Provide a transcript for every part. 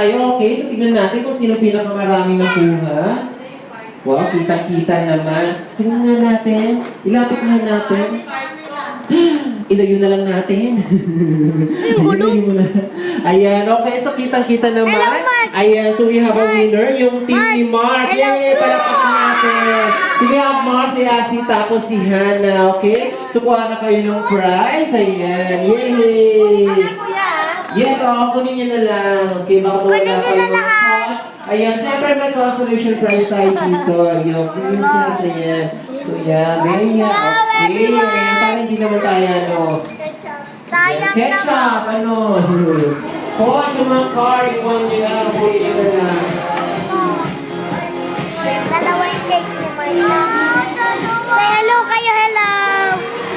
tayo, okay? So, tignan natin kung sino pinakamaraming nakuha. Wow, kita-kita naman. Tingnan nga natin. Ilapit nga natin. Ilayo na lang natin. Ilayo mo na. Ayan, okay. So, kitang-kita naman. Hello, Mark. Ayan, so we have a winner. Yung team ni Mark. Hello, Yay! Palakpakan natin. So, we have Mark, si Asi, tapos si Hannah. Okay? So, kuha na kayo ng prize. Ayan. Yay! Yes, kunin niyo na lang. Okay, baka mawala Kunin niyo kayo. na lahat. Ayan, siyempre may consolation prize tayo dito. Yung princess, ayan. So, yan. Ayan, okay. Ayan, parang hindi naman tayo, ano. Sayang Ketchup, ano. Oh, sa mga car, iwan nyo lang. Kunin nyo na lang. Dalawang cake ni Marina. Say hello kayo, hello.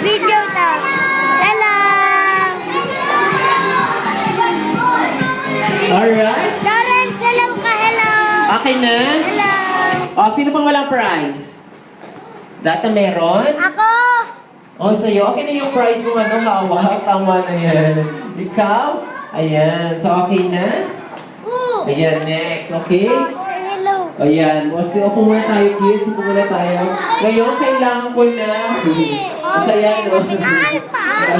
Video na. Hello. Alright. Lawrence, hello ka, hello. Okay na? Hello. O, sino pang walang prize? Data meron? Ako. O, sa'yo. Okay na yung prize mo, ano, hawak. Tama na yan. Ikaw? Ayan. So, okay na? Ooh. Ayan, next. Okay? Say hello. Ayan. O, so, upo muna tayo, kids. Upo muna tayo. Ngayon, kailangan ko na. Masaya, no? Ay, paan?